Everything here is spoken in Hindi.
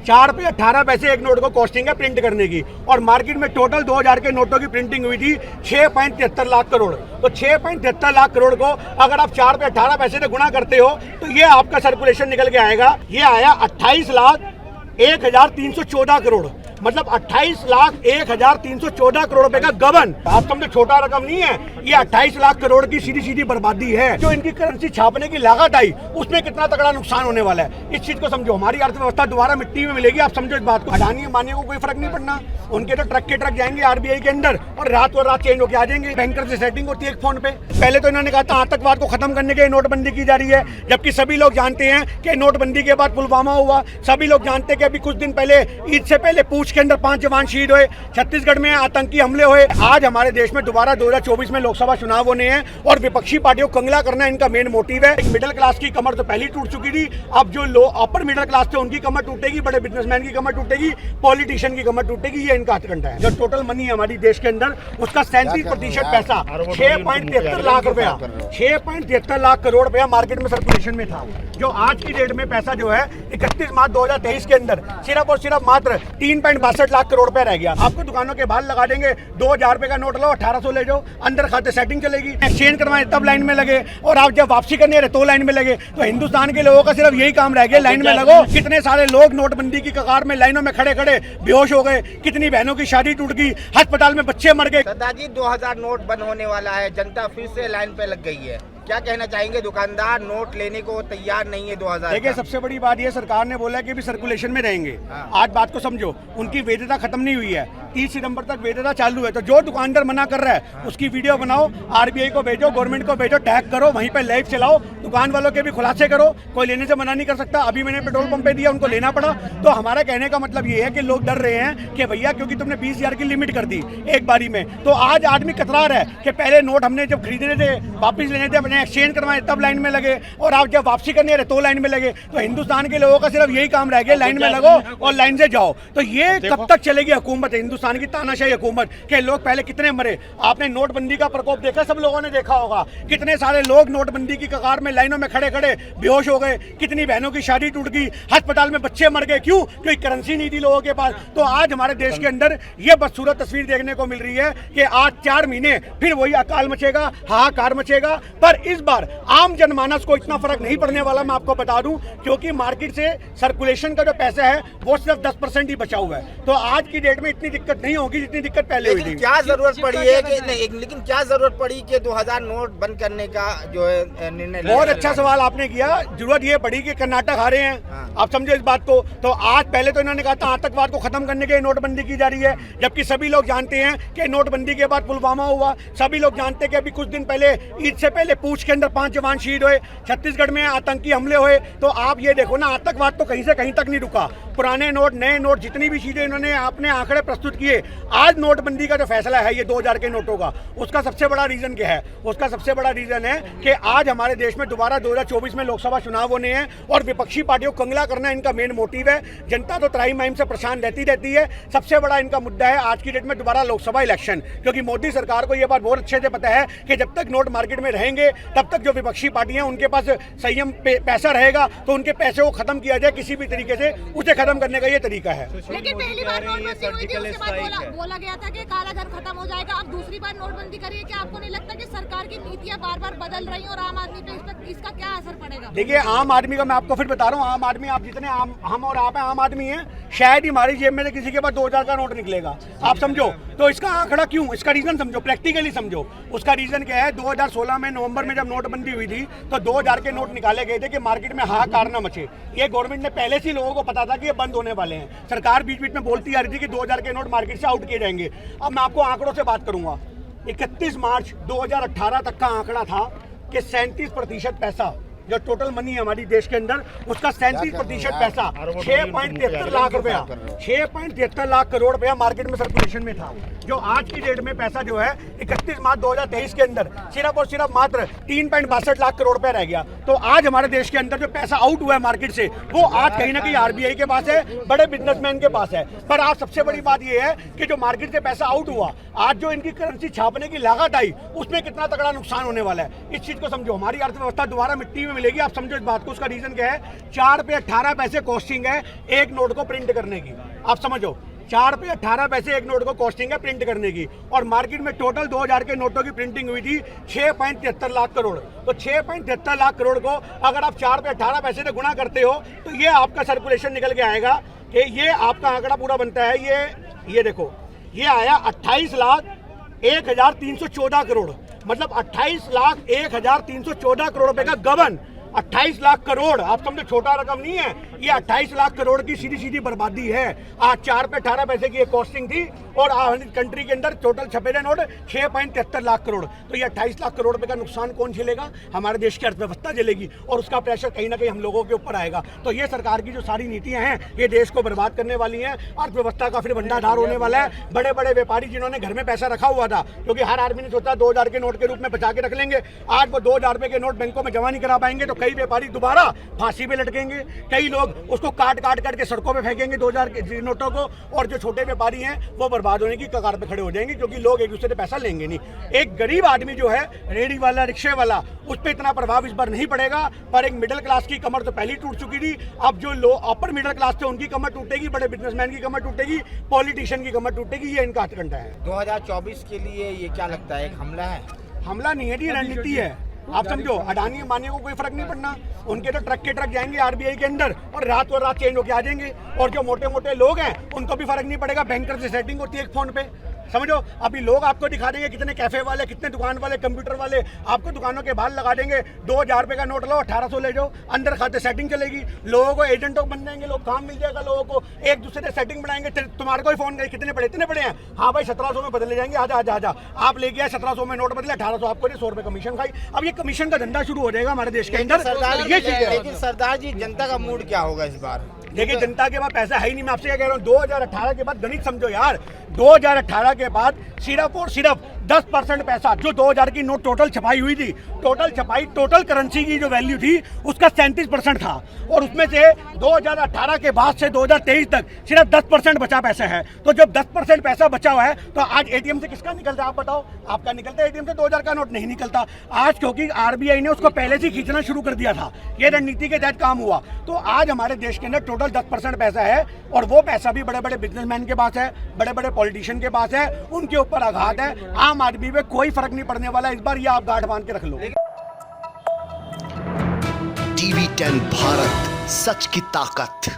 4 रुपये 18 पैसे एक नोट को कॉस्टिंग है प्रिंट करने की, और मार्केट में टोटल 2000 के नोटों की प्रिंटिंग हुई थी 6.73 लाख करोड़। तो 6.73 लाख करोड़ को अगर आप 4 रुपये 18 पैसे से गुणा करते हो तो ये आपका सर्कुलेशन निकल के आएगा, ये आया 28,01,314 करोड़, मतलब 28,01,314 करोड़ रुपए का गबन। आप समझो छोटा रकम नहीं है, ये 28 लाख करोड़ की सीधी सीधी बर्बादी है। जो इनकी करेंसी छापने की लागत आई उसमें कितना तगड़ा नुकसान होने वाला है, इस चीज को समझो। हमारी अर्थव्यवस्था दोबारा मिट्टी में मिलेगी, आप समझो इस बात को। अडानी अंबानी को कोई फर्क नहीं पड़ना, उनके तो ट्रक के ट्रक जाएंगे आरबीआई के अंदर और रात और रात चेंज होकर आ जाएंगे। बैंकर से सेटिंग होती है एक फोन पे। पहले तो इन्होंने कहा था आतंकवाद को खत्म करने के लिए नोटबंदी की जा रही है, जबकि सभी लोग जानते हैं कि नोटबंदी के बाद पुलवामा हुआ। सभी लोग जानते हैं कि अभी कुछ दिन पहले ईद से पहले पूंछ के अंदर 5 जवान शहीद हुए, छत्तीसगढ़ में आतंकी हमले हुए। आज हमारे देश में दोबारा 2024 में लोकसभा चुनाव होने हैं और विपक्षी पार्टियों को कंगला करना इनका मेन मोटिव है। मिडिल क्लास की कमर तो पहले टूट चुकी थी, अब जो लो अपर मिडिल क्लास थे उनकी कमर टूटेगी, बड़े बिजनेसमैन की कमर टूटेगी, पॉलिटिशियन की कमर टूटेगी। ये इनका हथकंडा है। जो टोटल मनी है हमारी देश के अंदर उसका 37% पैसा 6.73 लाख रुपया, 6.73 लाख करोड़ रुपया मार्केट में सर्कुलेशन में था। जो आज की डेट में पैसा जो है 31 मार्च 2023 के अंदर सिर्फ और सिर्फ मात्र 3.62 लाख करोड़ रुपया रह गया। आपको दुकानों के बाहर लगा देंगे, 2000 रुपए का नोट लो, 1800 ले जाओ, अंदर खाते सेटिंग चलेगी। एक्सचेंज करवाएं तब लाइन में लगे, और आप जब वापसी करने रहे तो लाइन में लगे। तो हिंदुस्तान के लोगों का सिर्फ यही काम रह गया, लाइन में लगो। कितने सारे लोग नोटबंदी की कगार में लाइनों में खड़े खड़े बेहोश हो गए, कितनी बहनों की शादी टूट गई, अस्पताल में बच्चे मर गए। दादाजी 2000 नोट बंद होने वाला है, जनता फिर से लाइन पे लग गई है, क्या कहना चाहेंगे? दुकानदार नोट लेने को तैयार नहीं है 2000। देखिए सबसे बड़ी बात ये, सरकार ने बोला कि भी सर्कुलेशन में रहेंगे। आज बात को समझो, उनकी वैधता खत्म नहीं हुई है, 30 सितंबर तक वैधता चालू है। तो जो दुकानदार मना कर रहा है उसकी वीडियो बनाओ, आरबीआई को भेजो, गवर्नमेंट को भेजो, टैग करो, वहीं पे लाइव चलाओ, दुकान वालों के भी खुलासे करो। कोई लेने से मना नहीं कर सकता। अभी मैंने पेट्रोल पंप पे दिया, उनको लेना पड़ा। तो हमारा कहने का मतलब ये है कि लोग डर रहे हैं कि भैया क्योंकि तुमने 20,000 की लिमिट कर दी एक बारी में, तो आज आदमी कतरा रहा है कि पहले नोट हमने जब खरीदने थे, वापिस लेने थे, अपने एक्सचेंज करवाए तब लाइन में लगे, और आप जब वापसी करने रहे तो लाइन में लगे। तो हिंदुस्तान के लोगों का सिर्फ यही काम रह गया, लाइन में लगो और लाइन से जाओ। तो ये कब तक चलेगी हुकूमत, हिंदुस्तान की तानाशाही हुकूमत के लोग पहले कितने मरे। आपने नोटबंदी का प्रकोप देखा, सब लोगों ने देखा होगा, कितने सारे लोग नोटबंदी की कगार में लाइनों में खड़े खड़े बेहोश हो गए, कितनी बहनों की शादी टूट गई, अस्पताल में बच्चे मर गए। क्यों? क्योंकि करेंसी नहीं थी लोगों के पास। तो आज हमारे देश के अंदर ये बदसूरत तस्वीर देखने को मिल रही है कि आज 4 महीने फिर वही अकाल मचेगा, हाहाकार मचेगा। पर इस बार आम जनमानस को इतना फर्क नहीं पड़ने वाला, मैं आपको बता दूं, क्योंकि मार्केट से सर्कुलेशन का जो पैसा है वो सिर्फ 10% ही बचा हुआ है। तो आज की डेट में इतनी दिक्कत नहीं होगी जितनी दिक्कत पहले हुई थी। क्या जरूरत पड़ी है कि नहीं, लेकिन क्या जरूरत पड़ी कि 2000 नोट बंद करने का जो है निर्णय? बहुत अच्छा सवाल आपने किया। जरूरत ये पड़ी कि कर्नाटक हारे हैं, आप समझो इस बात को। तो आज पहले तो इन्होंने कहा था आतंकवाद को खत्म करने के लिए नोटबंदी की जा रही है, जबकि सभी लोग जानते हैं कि नोटबंदी के बाद पुलवामा हुआ। सभी लोग जानते हैं कि अभी कुछ दिन पहले ईद से पहले पूंछ के अंदर 5 जवान शहीद हुए, छत्तीसगढ़ में आतंकी हमले हुए। तो आप ये देखो ना, आतंकवाद तो कहीं से कहीं तक नहीं रुका। पुराने नोट, नए नोट, जितनी भी चीजें इन्होंने अपने आंकड़े प्रस्तुत किए। आज नोटबंदी का जो फैसला है ये 2000 के नोटों का, उसका सबसे बड़ा रीजन क्या है? उसका सबसे बड़ा रीजन है कि आज हमारे देश में दोबारा 2024 में लोकसभा चुनाव होने हैं और विपक्षी पार्टियों को कंगला करना इनका मेन मोटिव है। जनता तो त्राही माहिम से परेशान रहती है। सबसे बड़ा इनका मुद्दा है आज की डेट में दोबारा लोकसभा इलेक्शन, क्योंकि मोदी सरकार को यह बात बहुत अच्छे से पता है कि जब तक नोट मार्केट में रहेंगे तब तक जो विपक्षी पार्टियां उनके पास संयम पैसा रहेगा, तो उनके पैसे को खत्म किया जाए किसी भी तरीके से, उसे खत्म करने का ये तरीका है। लेकिन पहली बार नोटबंदी हुई थी, उसके बाद बोला गया था कि काला धन खत्म हो जाएगा। अब दूसरी बार नोटबंदी करिए, क्या आपको नहीं लगता कि सरकार की नीतियां बार बार बदल रही हैं और आम आदमी पे इसका क्या असर पड़ेगा? देखिए आम आदमी का मैं आपको फिर बता रहा हूँ, आम आदमी, आप जितने हम और आप हैं आम आदमी हैं, शायद ही हमारी जेब में से किसी के पास 2000 का नोट निकलेगा, आप समझो। तो इसका आंकड़ा क्यों, इसका रीजन समझो, प्रैक्टिकली समझो। उसका रीजन क्या है? 2016 में नवंबर में जब नोटबंदी हुई थी तो 2000 के नोट निकाले गए थे कि मार्केट में हाहाकार न मचे। ये गवर्नमेंट ने पहले से लोगों को पता था कि ये बंद होने वाले हैं। सरकार बीच बीच में बोलती आ रही थी कि 2000 के नोट मार्केट से आउट किए जाएंगे। अब मैं आपको आंकड़ों से बात करूंगा। 31 मार्च 2018 तक का आंकड़ा था कि 37% पैसा जो टोटल मनी है हमारी देश के अंदर, उसका 37% पैसा 6.73 लाख रुपया, 6.73 लाख करोड़ रुपया मार्केट में सर्कुलेशन में था। जो आज की डेट में पैसा जो है 31 मार्च 2023 के अंदर सिर्फ और सिर्फ मात्र 3.62 लाख करोड़ रुपया रह गया। तो आज हमारे देश के अंदर जो पैसा आउट हुआ है मार्केट से, वो आज कहीं ना कहीं आरबीआई के पास है, बड़े बिजनेसमैन के पास है। पर आज सबसे बड़ी बात यह है कि जो मार्केट से पैसा आउट हुआ, आज जो इनकी करेंसी छापने की लागत आई उसमें कितना तगड़ा नुकसान होने वाला है, इस चीज को समझो। हमारी अर्थव्यवस्था दोबारा मिट्टी में में मिलेगी। आप समझो इस बात को, उसका रीजन क्या है, 4 पे 18 पैसे कॉस्टिंग है एक नोट को प्रिंट करने की। आप समझो 4 पे 18 पैसे एक नोट को कॉस्टिंग है प्रिंट करने की, और मार्केट में टोटल 2000 के नोटों की प्रिंटिंग हुई थी 6.73 लाख करोड़। तो 6.73 लाख करोड़ को अगर आप 4 पे 18 पैसे से गुणा करते हो तो ये आपका सर्कुलेशन निकल के आएगा कि ये आपका आंकड़ा पूरा बनता है। ये देखो, ये आया 28,01,314 करोड़, मतलब 28,01,314 करोड़ रुपए का गबन। 28 लाख करोड़, आप समझो छोटा रकम नहीं है, ये 28 लाख करोड़ की सीधी सीधी बर्बादी है। आज 4 पे 18 पैसे की एक कॉस्टिंग थी और कंट्री के अंदर टोटल छपे रहे नोट 6.73 लाख करोड़। तो ये 28 लाख करोड़ रुपए का नुकसान कौन झेलेगा? हमारे देश की अर्थव्यवस्था झेलेगी, और उसका प्रेशर कहीं ना कहीं हम लोगों के ऊपर आएगा। तो ये सरकार की जो सारी नीतियां हैं ये देश को बर्बाद करने वाली हैं, अर्थव्यवस्था का फिर भंडाधार होने वाला है। बड़े बड़े व्यापारी जिन्होंने घर में पैसा रखा हुआ था, क्योंकि हर आदमी ने सोचा 2000 के नोट के रूप में बचा के रख लेंगे, आज वो 2000 रुपए के नोट बैंकों में जमा नहीं करा पाएंगे तो कई व्यापारी दोबारा फांसी पे लटकेंगे, कई लोग उसको काट काट करके सड़कों पे फेंकेंगे 2000 के नोटों को, और जो छोटे व्यापारी हैं वो बर्बाद होने की कगार पे खड़े हो जाएंगे, क्योंकि लोग एक दूसरे से पैसा लेंगे नहीं। एक गरीब आदमी जो है, रेडी वाला, रिक्शे वाला, उस पर इतना प्रभाव इस बार नहीं पड़ेगा, पर एक मिडिल क्लास की कमर तो पहले टूट चुकी थी, अब जो लो अपर मिडिल क्लास थे उनकी कमर टूटेगी, बड़े बिजनेसमैन की कमर टूटेगी, पॉलिटिशियन की कमर टूटेगी। ये इनका हथकंडा है। 2024 के लिए ये क्या लगता है, एक हमला है? हमला नहीं है जी, रणनीति है। आप समझो, अडानी अंबानी को कोई फर्क नहीं पड़ना, उनके तो ट्रक के ट्रक जाएंगे आरबीआई के अंदर और रात चेंज होके आ जाएंगे, और जो मोटे मोटे लोग हैं उनको भी फर्क नहीं पड़ेगा, बैंकर से सेटिंग होती है एक फोन पे। समझो, अभी लोग आपको दिखा देंगे कितने कैफे वाले, कितने दुकान वाले, कंप्यूटर वाले आपको दुकानों के बाहर लगा देंगे, 2000 रुपए का नोट लो, 1800 ले जाओ, अंदर खाते सेटिंग चलेगी, लोगों को एजेंटों बन जाएंगे, लोग काम मिल जाएगा लोगों को, एक दूसरे से सेटिंग बनाएंगे। तुम्हारे को ही फोन गए कितने पड़े, इतने पड़े हैं, हाँ भाई 1700 में बदले जाएंगे, आजा आजा आजा, आप लेके आए 1700 में नोट बदले, 1800 आपको 100 रुपए कमीशन खाई। अब ये कमीशन का धंधा शुरू हो जाएगा हमारे देश के अंदर। ये चीज है। लेकिन सरदार जी, जनता का मूड क्या होगा इस बार? देखिए, जनता के पास पैसा है ही नहीं। मैं आपसे क्या कह रहा हूँ, 2018 के बाद गणित समझो यार, 2018 के बाद सिर्फ और सिर्फ 10% पैसा, जो 2000 की नोट टोटल छपाई हुई थी, टोटल करेंसी की जो वैल्यू थी उसका 37% था, और उसमें से 2018 के बाद से 2023 तक सिर्फ 10% बचा पैसा है। तो जब 10% पैसा बचा हुआ है तो आज एटीएम से किसका निकलता है आप बताओ? आपका निकलता है एटीएम से, 2000 का नोट नहीं निकलता आज, क्योंकि आरबीआई ने उसको पहले से खींचना शुरू कर दिया था। ये रणनीति के तहत काम हुआ। तो आज हमारे देश के अंदर टोटल 10% पैसा है, और वो पैसा भी बड़े बड़े बिजनेसमैन के पास है, बड़े बड़े पॉलिटिशियन के पास है, उनके ऊपर आघात है। आम आदमी पे कोई फर्क नहीं पड़ने वाला इस बार, ये आप गांठ बांध के रख लो। टीवी 10 भारत, सच की ताकत।